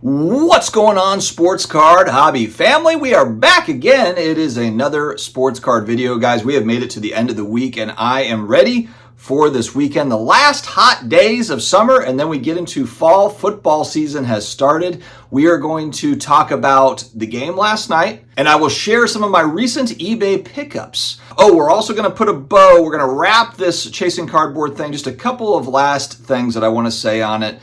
What's going on, sports card hobby family? We are back again. It is another sports card video, guys. We have made it to the end of the week and I am ready for this weekend. The last hot days of summer and then we get into fall. Football season has started. We are going to talk about the game last night and I will share some of my recent eBay pickups. Oh, we're also going to put a bow. We're going to wrap this chasing cardboard thing. Just a couple of last things that I want to say on it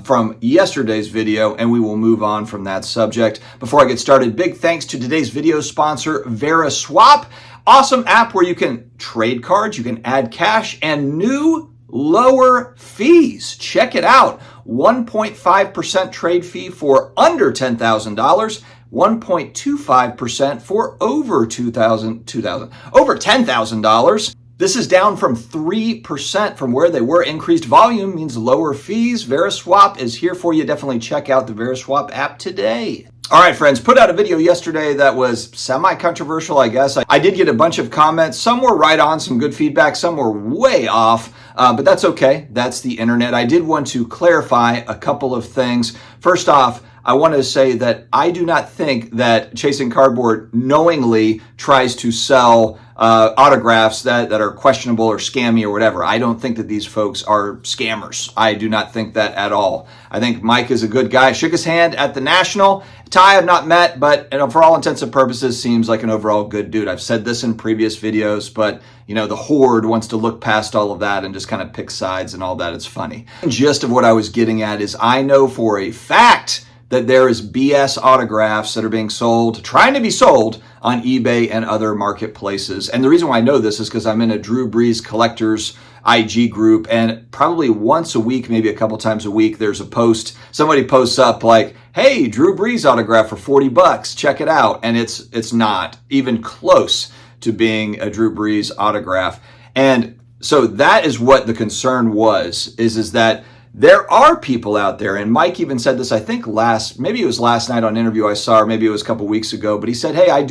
from yesterday's video, and we will move on from that subject. Before I get started, big thanks to today's video sponsor, VeriSwap. Awesome app where you can trade cards, you can add cash, and new lower fees. Check it out. 1.5% trade fee for under $10,000. 1.25% for over $10,000. This is down from 3% from where they were. Increased volume means lower fees. VeriSwap is here for you. Definitely check out the VeriSwap app today. All right, friends, put out a video yesterday that was semi-controversial, I guess. I did get a bunch of comments. Some were right on, some good feedback. Some were way off, but that's okay. That's the internet. I did want to clarify a couple of things. First off, I want to say that I do not think that Chasing Cardboard knowingly tries to sell autographs that are questionable or scammy or whatever. I don't think that these folks are scammers. I do not think that at all. I think Mike is a good guy. Shook his hand at the National. Ty I've not met, but for all intents and purposes seems like an overall good dude. I've said this in previous videos, but the horde wants to look past all of that and just kind of pick sides and all that. It's funny. The gist of what I was getting at is I know for a fact that there is BS autographs that are being sold, trying to be sold on eBay and other marketplaces. And the reason why I know this is because I'm in a Drew Brees collectors IG group, and probably once a week, maybe a couple times a week, there's a post. Somebody posts up like, hey, Drew Brees autograph for $40, check it out. And it's not even close to being a Drew Brees autograph. And so that is what the concern was, is that there are people out there, and Mike even said this, I think maybe it was last night on an interview I saw, or maybe it was a couple weeks ago, but he said, hey, I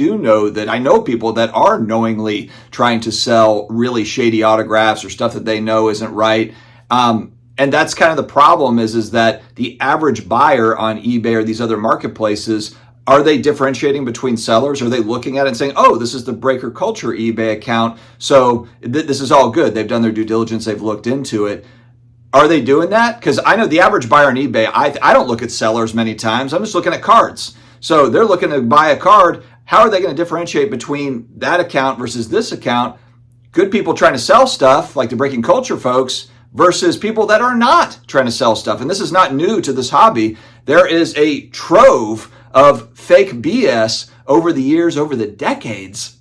know people that are knowingly trying to sell really shady autographs or stuff that they know isn't right. And that's kind of the problem is that the average buyer on eBay or these other marketplaces, are they differentiating between sellers? Are they looking at it and saying, oh, this is the Breaker Culture eBay account, so this is all good. They've done their due diligence. They've looked into it. Are they doing that? Because I know the average buyer on eBay, I don't look at sellers many times. I'm just looking at cards. So they're looking to buy a card. How are they going to differentiate between that account versus this account? Good people trying to sell stuff, like the Breaking Culture folks, versus people that are not trying to sell stuff. And this is not new to this hobby. There is a trove of fake BS over the years, over the decades.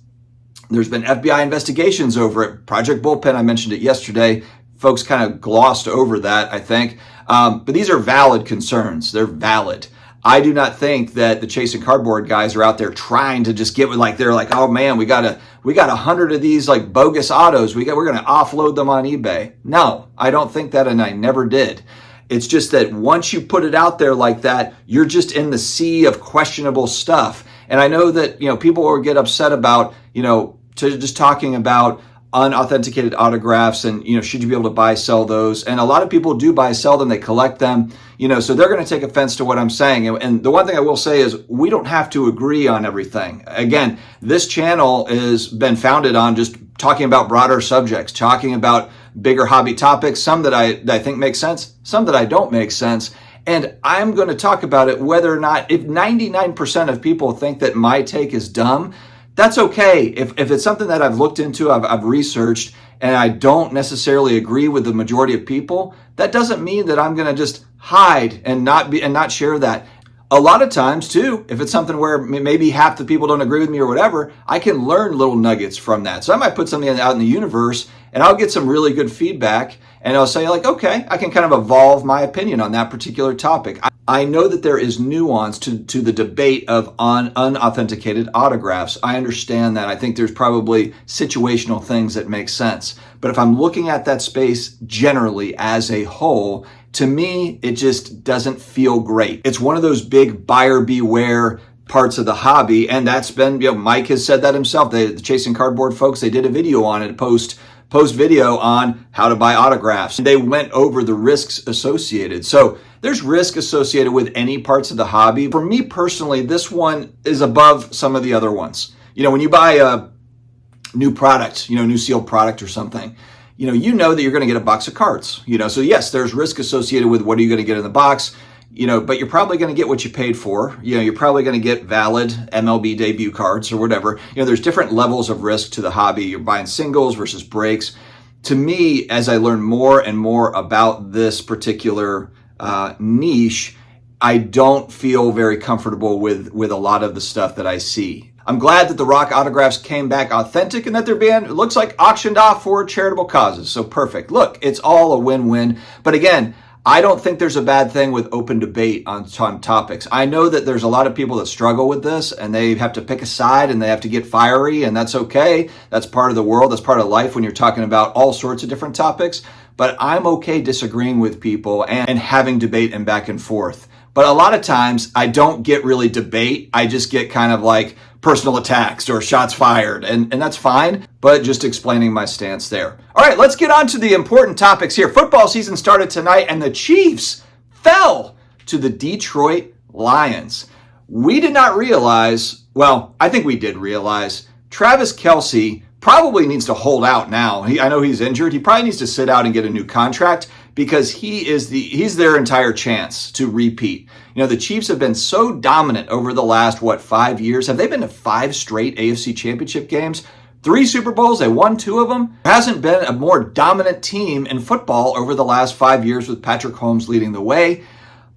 There's been FBI investigations over it. Project Bullpen, I mentioned it yesterday. Folks kind of glossed over that, I think. But these are valid concerns. They're valid. I do not think that the Chasing Cardboard guys are out there trying to just get with they're like, oh man, we got 100 of these like bogus autos. We're going to offload them on eBay. No, I don't think that, and I never did. It's just that once you put it out there like that, you're just in the sea of questionable stuff. And I know that people will get upset about to just talking about unauthenticated autographs and should you be able to sell those, and a lot of people do sell them, they collect them, so they're going to take offense to what I'm saying. And the one thing I will say is we don't have to agree on everything. Again, this channel has been founded on just talking about broader subjects, talking about bigger hobby topics, some that I think make sense, some that I don't make sense. And I'm going to talk about it whether or not, if 99% of people think that my take is dumb, that's okay. If it's something that I've looked into, I've researched, and I don't necessarily agree with the majority of people, that doesn't mean that I'm going to just hide and not share that. A lot of times too, if it's something where maybe half the people don't agree with me or whatever, I can learn little nuggets from that. So I might put something out in the universe and I'll get some really good feedback and I'll say like, okay, I can kind of evolve my opinion on that particular topic. I know that there is nuance to the debate of unauthenticated autographs. I understand that. I think there's probably situational things that make sense. But if I'm looking at that space generally as a whole, to me, it just doesn't feel great. It's one of those big buyer beware parts of the hobby. And that's been, Mike has said that himself. The Chasing Cardboard folks, they did a video on it post post video on how to buy autographs. They went over the risks associated. So there's risk associated with any parts of the hobby. For me personally, this one is above some of the other ones. When you buy a new product, new sealed product or something, you know that you're going to get a box of cards, so yes, there's risk associated with what are you going to get in the box, but you're probably going to get what you paid for. You're probably going to get valid MLB debut cards or whatever. There's different levels of risk to the hobby. You're buying singles versus breaks. To me, as I learn more and more about this particular niche, I don't feel very comfortable with a lot of the stuff that I see. I'm glad that the Rock autographs came back authentic and that they're being, it looks like, auctioned off for charitable causes. So perfect. Look, it's all a win-win. But again, I don't think there's a bad thing with open debate on topics. I know that there's a lot of people that struggle with this and they have to pick a side and they have to get fiery, and that's okay. That's part of the world. That's part of life when you're talking about all sorts of different topics. But I'm okay disagreeing with people and having debate and back and forth. But a lot of times I don't get really debate. I just get kind of like personal attacks or shots fired, and that's fine, but just explaining my stance there. All right, let's get on to the important topics here. Football season started tonight, and the Chiefs fell to the Detroit Lions. We did not realize, well, I think we did realize, Travis Kelce probably needs to hold out now. I know he's injured. He probably needs to sit out and get a new contract because he's their entire chance to repeat. The Chiefs have been so dominant over the last, 5 years? Have they been to 5 straight AFC Championship games? 3 Super Bowls, they won 2 of them. There hasn't been a more dominant team in football over the last 5 years with Patrick Mahomes leading the way.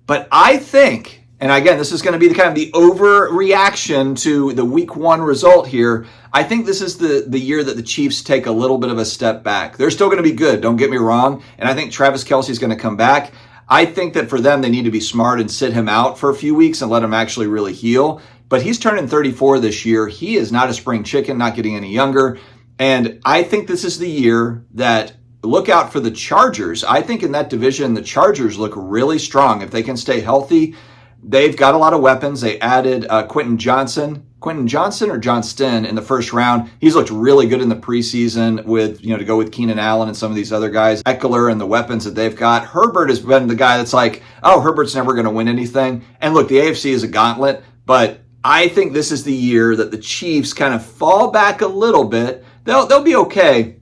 But I think, and again, this is going to be the overreaction to the week 1 result here. I think this is the year that the Chiefs take a little bit of a step back. They're still going to be good, don't get me wrong. And I think Travis Kelce is going to come back. I think that for them, they need to be smart and sit him out for a few weeks and let him actually really heal. But he's turning 34 this year. He is not a spring chicken, not getting any younger. And I think this is the year that, look out for the Chargers. I think in that division, the Chargers look really strong. If they can stay healthy, they've got a lot of weapons. They added Quentin Johnson or Johnston in the first round. He's looked really good in the preseason with, to go with Keenan Allen and some of these other guys. Eckler and the weapons that they've got. Herbert has been the guy that's like, oh, Herbert's never going to win anything. And look, the AFC is a gauntlet, but I think this is the year that the Chiefs kind of fall back a little bit. They'll be okay,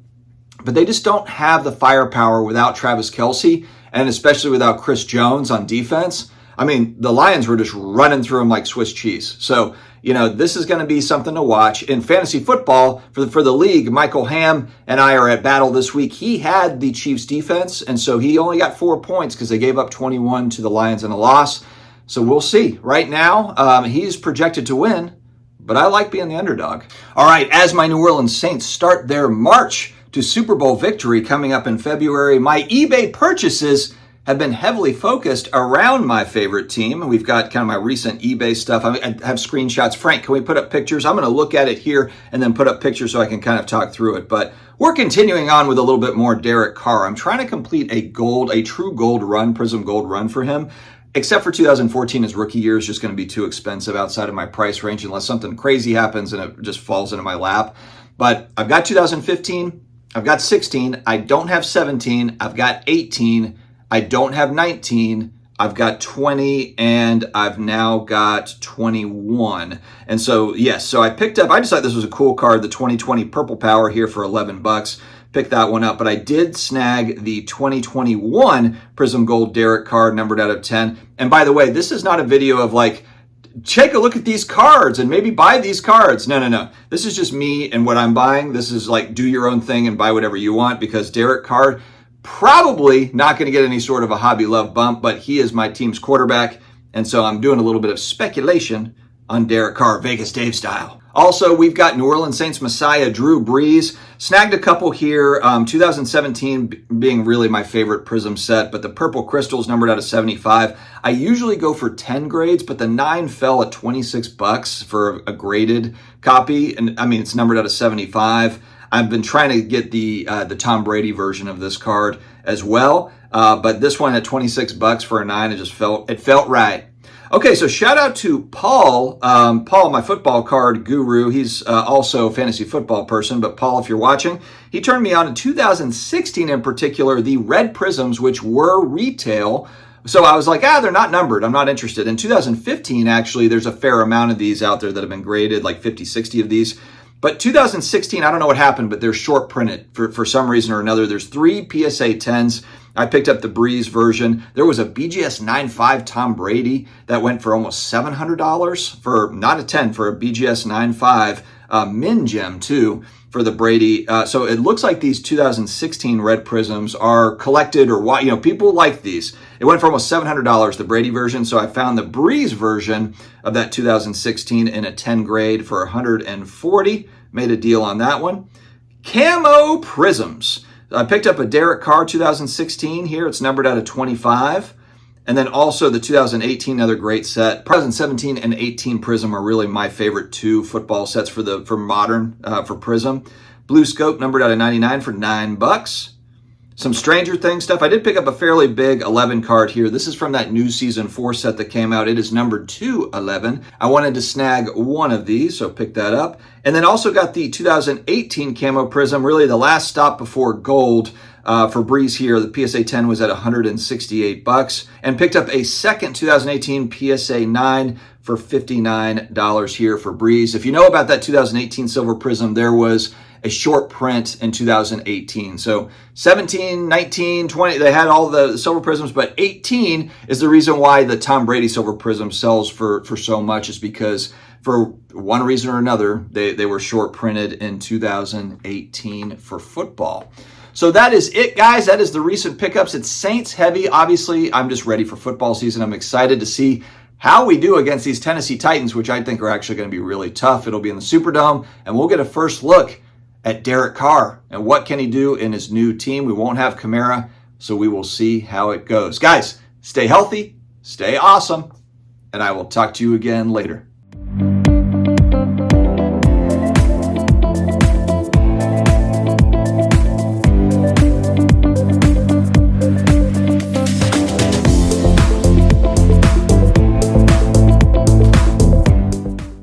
but they just don't have the firepower without Travis Kelce, and especially without Chris Jones on defense. I mean, the Lions were just running through them like Swiss cheese. So, this is going to be something to watch. In fantasy football, for the league, Michael Ham and I are at battle this week. He had the Chiefs defense, and so he only got 4 points because they gave up 21 to the Lions in a loss. So we'll see. Right now, he's projected to win, but I like being the underdog. All right, as my New Orleans Saints start their march to Super Bowl victory coming up in February, my eBay purchases have been heavily focused around my favorite team. We've got kind of my recent eBay stuff. I have screenshots. Frank, can we put up pictures? I'm going to look at it here and then put up pictures so I can kind of talk through it. But we're continuing on with a little bit more Derek Carr. I'm trying to complete a true gold run, Prism Gold run for him. Except for 2014, his rookie year is just going to be too expensive outside of my price range unless something crazy happens and it just falls into my lap. But I've got 2015. I've got 16. I don't have 17. I've got 18. I don't have 19, I've got 20, and I've now got 21. And so, yes, so I just thought this was a cool card, the 2020 Purple Power here for $11. Picked that one up, but I did snag the 2021 Prism Gold Derek card numbered out of 10. And by the way, this is not a video of like, take a look at these cards and maybe buy these cards. No. This is just me and what I'm buying. This is like, do your own thing and buy whatever you want, because Derek Carr, probably not going to get any sort of a hobby love bump, but he is my team's quarterback. And so I'm doing a little bit of speculation on Derek Carr, Vegas Dave style. Also, we've got New Orleans Saints Messiah, Drew Brees. Snagged a couple here, 2017 being really my favorite Prism set, but the Purple Crystals numbered out of 75. I usually go for 10 grades, but the 9 fell at $26 for a graded copy. And I mean, it's numbered out of 75. I've been trying to get the Tom Brady version of this card as well, but this one at $26 for a 9, it felt right. Okay, so shout out to Paul. Paul, my football card guru. He's also a fantasy football person. But Paul, if you're watching, he turned me on in 2016 in particular, the red prisms, which were retail. So I was like, they're not numbered. I'm not interested. In 2015, actually, there's a fair amount of these out there that have been graded, like 50, 60 of these. But 2016, I don't know what happened, but they're short printed for some reason or another. There's 3 PSA 10s. I picked up the Breeze version. There was a BGS 9.5 Tom Brady that went for almost $700 for, not a 10, for a BGS 9.5 Min Gem too for the Brady. So it looks like these 2016 red prisms are collected, or what, people like these. It went for almost $700, the Brady version. So I found the Breeze version of that 2016 in a 10 grade for $140. Made a deal on that one. Camo prisms. I picked up a Derek Carr 2016 here. It's numbered out of 25. And then also the 2018, another great set. 2017 and 18 Prism are really my favorite 2 football sets for modern, for Prism. Blue Scope numbered out of 99 for $9. Some Stranger Things stuff. I did pick up a fairly big 11 card here. This is from that new season 4 set that came out. It is numbered 211. I wanted to snag one of these, so pick that up. And then also got the 2018 Camo Prism, really the last stop before gold for Breeze here. The PSA 10 was at $168. And picked up a second 2018 PSA 9 for $59 here for Breeze. If you know about that 2018 Silver Prism, there was a short print in 2018. So 17, 19, 20, they had all the silver prisms, but 18 is the reason why the Tom Brady silver prism sells for so much, is because for one reason or another, they were short printed in 2018 for football. So that is it, guys. That is the recent pickups. It's Saints heavy. Obviously, I'm just ready for football season. I'm excited to see how we do against these Tennessee Titans, which I think are actually going to be really tough. It'll be in the Superdome, and we'll get a first look at Derek Carr and what can he do in his new team. We won't have Kamara, so we will see how it goes. Guys, stay healthy, stay awesome, and I will talk to you again later.